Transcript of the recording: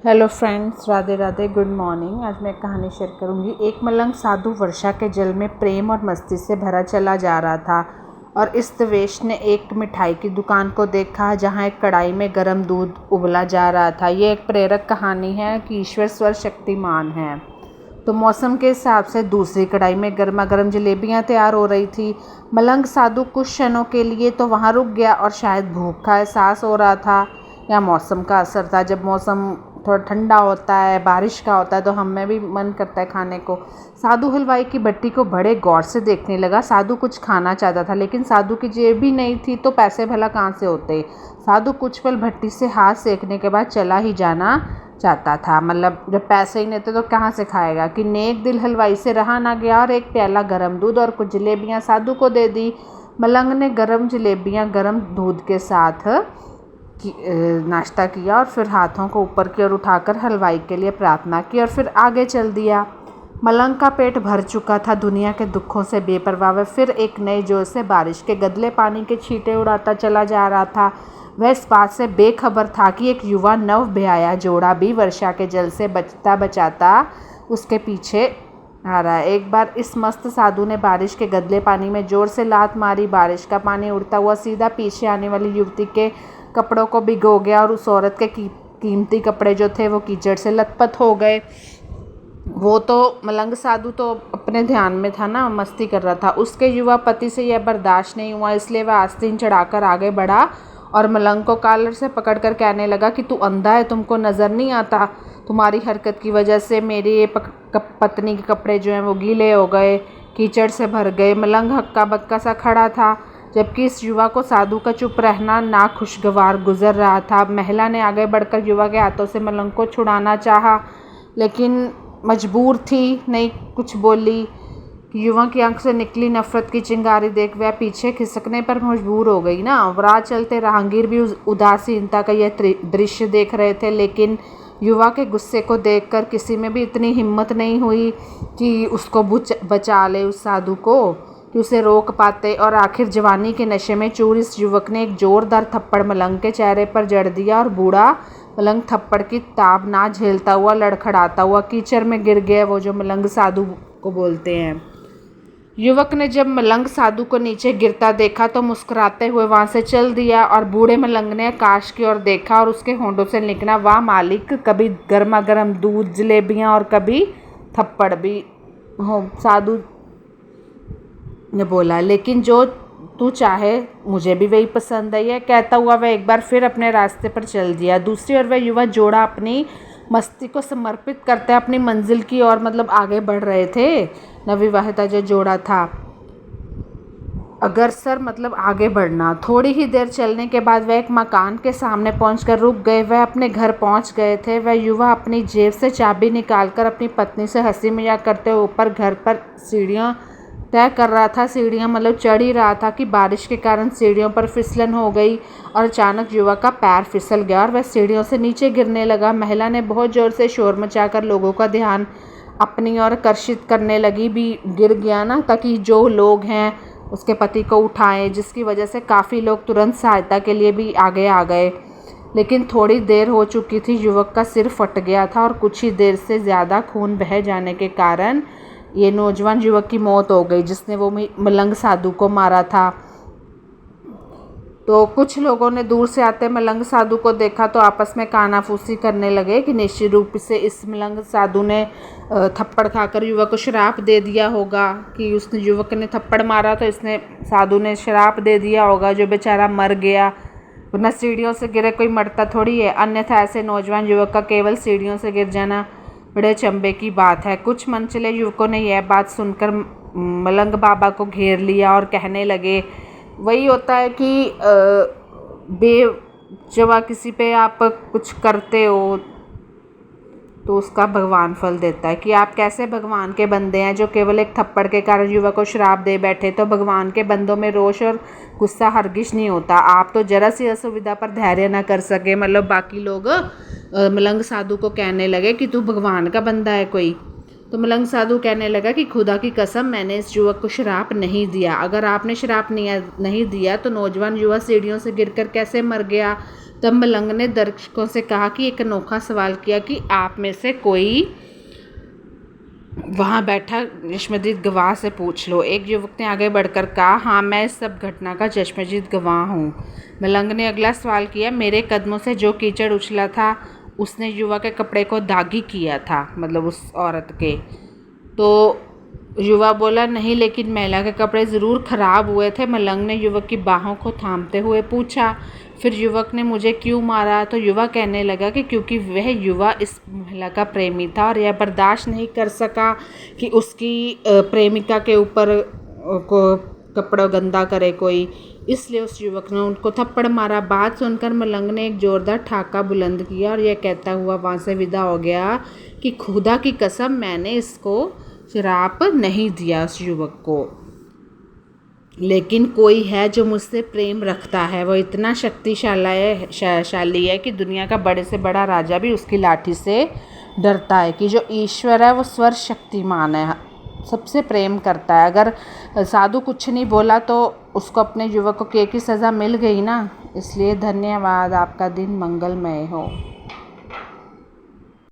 Hello friends, Radhe Radhe, good morning. आज मैं एक कहानी शेयर करूंगी। एक मलंग साधु वर्षा के जल में प्रेम और मस्ती से भरा चला जा रहा था और इस दवेश ने एक मिठाई की दुकान को देखा जहां एक कढ़ाई में गर्म दूध उबला जा रहा था। ये एक प्रेरक कहानी है कि ईश्वर सर्वशक्तिमान है। तो मौसम के हिसाब से दूसरी कढ़ाई में गर्मा गर्म जलेबियाँ तैयार हो रही थी। मलंग साधु कुछ क्षणों के लिए तो वहाँ रुक गया और शायद भूख का एहसास हो रहा था या मौसम का असर था। जब मौसम थोड़ा ठंडा होता है, बारिश का होता है, तो हमें भी मन करता है खाने को। साधु हलवाई की भट्टी को बड़े गौर से देखने लगा। साधु कुछ खाना चाहता था, लेकिन साधु की जेब भी नहीं थी, तो पैसे भला कहाँ से होते। साधु कुछ पल भट्टी से हाथ सेकने के बाद चला ही जाना चाहता था। मतलब जब पैसे ही नहीं थे तो कहाँ से खाएगा। कि नेक दिल हलवाई से रहा ना गया और एक प्याला गर्म दूध और कुछ जलेबियाँ साधु को दे दी। मलंग ने गर्म जलेबियाँ गर्म दूध के साथ नाश्ता किया और फिर हाथों को ऊपर की ओर उठाकर हलवाई के लिए प्रार्थना की और फिर आगे चल दिया। मलंग का पेट भर चुका था। दुनिया के दुखों से बेपरवाह वह फिर एक नए जोर से बारिश के गदले पानी के छींटे उड़ाता चला जा रहा था। वह इस बात से बेखबर था कि एक युवा नव ब्याया जोड़ा भी वर्षा के जल से बचता बचाता उसके पीछे आ रहा है। एक बार इस मस्त साधु ने बारिश के गदले पानी में जोर से लात मारी। बारिश का पानी उड़ता हुआ सीधा पीछे आने वाली युवती के कपड़ों को भिगो गया और उस औरत के कीमती कपड़े जो थे वो कीचड़ से लथपथ हो गए। वो तो मलंग साधु तो अपने ध्यान में था ना, मस्ती कर रहा था। उसके युवा पति से यह बर्दाश्त नहीं हुआ, इसलिए वह आस्तीन चढ़ाकर आगे बढ़ा और मलंग को कॉलर से पकड़कर कहने लगा कि तू अंधा है, तुमको नज़र नहीं आता। तुम्हारी हरकत की वजह से मेरी ये पत्नी के कपड़े जो हैं वो गीले हो गए, कीचड़ से भर गए। मलंग हक्का बक्का सा खड़ा था, जबकि इस युवा को साधु का चुप रहना नाखुशगवार गुजर रहा था। महिला ने आगे बढ़कर युवा के हाथों से मलंग को छुड़ाना चाहा, लेकिन मजबूर थी, नहीं कुछ बोली। युवा की आंख से निकली नफरत की चिंगारी देख वह पीछे खिसकने पर मजबूर हो गई ना। राह चलते राहगीर भी उदासीनता का यह दृश्य देख रहे थे, लेकिन युवा के गुस्से को देखकर किसी में भी इतनी हिम्मत नहीं हुई कि उसको बचा ले, उस साधु को, कि उसे रोक पाते। और आखिर जवानी के नशे में चूर इस युवक ने एक जोरदार थप्पड़ मलंग के चेहरे पर जड़ दिया और बूढ़ा मलंग थप्पड़ की ताब ना झेलता हुआ लड़खड़ाता हुआ कीचड़ में गिर गया, वो जो मलंग साधु को बोलते हैं। युवक ने जब मलंग साधु को नीचे गिरता देखा तो मुस्कुराते हुए वहां से चल दिया और बूढ़े मलंग ने आकाश की ओर देखा और उसके होंठों से निकला, वाह मालिक, कभी गर्मा गर्म दूध जलेबियाँ और कभी थप्पड़ भी हो। साधु ने बोला, लेकिन जो तू चाहे मुझे भी वही पसंद है। यह कहता हुआ वह एक बार फिर अपने रास्ते पर चल दिया। दूसरी ओर वह युवा जोड़ा अपनी मस्ती को समर्पित करते अपनी मंजिल की ओर मतलब आगे बढ़ रहे थे। नवविवाहिता जो जोड़ा था अग्रसर मतलब आगे बढ़ना। थोड़ी ही देर चलने के बाद वह एक मकान के सामने पहुंचकर रुक गए। वह अपने घर पहुंच गए थे। वह युवा अपनी जेब से चाबी निकालकर अपनी पत्नी से हंसी मजाक करते हुए ऊपर घर पर सीढ़ियाँ तय कर रहा था। सीढ़ियाँ मतलब चढ़ ही रहा था कि बारिश के कारण सीढ़ियों पर फिसलन हो गई और अचानक युवक का पैर फिसल गया और वह सीढ़ियों से नीचे गिरने लगा। महिला ने बहुत ज़ोर से शोर मचाकर लोगों का ध्यान अपनी ओर आकर्षित करने लगी। भी गिर गया ना, ताकि जो लोग हैं उसके पति को उठाएं, जिसकी वजह से काफ़ी लोग तुरंत सहायता के लिए भी आगे आ गए। लेकिन थोड़ी देर हो चुकी थी। युवक का सिर फट गया था और कुछ ही देर से ज़्यादा खून बह जाने के कारण ये नौजवान युवक की मौत हो गई, जिसने वो मलंग साधु को मारा था। तो कुछ लोगों ने दूर से आते मलंग साधु को देखा तो आपस में कानाफूसी करने लगे कि निश्चित रूप से इस मलंग साधु ने थप्पड़ खाकर युवक को श्राप दे दिया होगा, कि उस युवक ने थप्पड़ मारा तो इसने साधु ने श्राप दे दिया होगा, जो बेचारा मर गया। वरना सीढ़ियों से गिरे कोई मरता थोड़ी है, अन्यथा ऐसे नौजवान युवक का केवल सीढ़ियों से गिर जाना बड़े चंबे की बात है। कुछ मनचले युवकों ने यह बात सुनकर मलंग बाबा को घेर लिया और कहने लगे, वही होता है कि जब किसी पे आप कुछ करते हो तो उसका भगवान फल देता है। कि आप कैसे भगवान के बंदे हैं जो केवल एक थप्पड़ के कारण युवक को श्राप दे बैठे। तो भगवान के बंदों में रोष और गुस्सा हरगिज नहीं होता। आप तो जरा सी असुविधा पर धैर्य ना कर सके। मतलब बाकी लोग मलंग साधु को कहने लगे कि तू भगवान का बंदा है कोई। तो मलंग साधु कहने लगा कि खुदा की कसम मैंने इस युवक को शराब नहीं दिया। अगर आपने शराब नहीं दिया तो नौजवान युवा सीढ़ियों से गिरकर कैसे मर गया। तब मलंग ने दर्शकों से कहा कि एक अनोखा सवाल किया कि आप में से कोई वहाँ बैठा चश्मदीद गवाह से पूछ लो। एक युवक ने आगे बढ़कर कहा, हाँ मैं इस सब घटना का चश्मदीद गवाह हूँ। मलंग ने अगला सवाल किया, मेरे कदमों से जो कीचड़ उछला था उसने युवा के कपड़े को दागी किया था, मतलब उस औरत के। तो युवा बोला, नहीं, लेकिन महिला के कपड़े ज़रूर ख़राब हुए थे। मलंग ने युवक की बाहों को थामते हुए पूछा, फिर युवक ने मुझे क्यों मारा। तो युवा कहने लगा कि क्योंकि वह युवा इस महिला का प्रेमी था और यह बर्दाश्त नहीं कर सका कि उसकी प्रेमिका के ऊपर को कपड़ा गंदा करे कोई, इसलिए उस युवक ने उनको थप्पड़ मारा। बात सुनकर मलंग ने एक ज़ोरदार ठाका बुलंद किया और यह कहता हुआ वहाँ से विदा हो गया कि खुदा की कसम मैंने इसको शराब नहीं दिया उस युवक को, लेकिन कोई है जो मुझसे प्रेम रखता है। वो इतना शक्तिशाली है कि दुनिया का बड़े से बड़ा राजा भी उसकी लाठी से डरता है। कि जो ईश्वर है वो सर्वशक्तिमान है, सबसे प्रेम करता है। अगर साधु कुछ नहीं बोला तो उसको अपने युवक को की सज़ा मिल गई ना। इसलिए धन्यवाद, आपका दिन मंगलमय हो।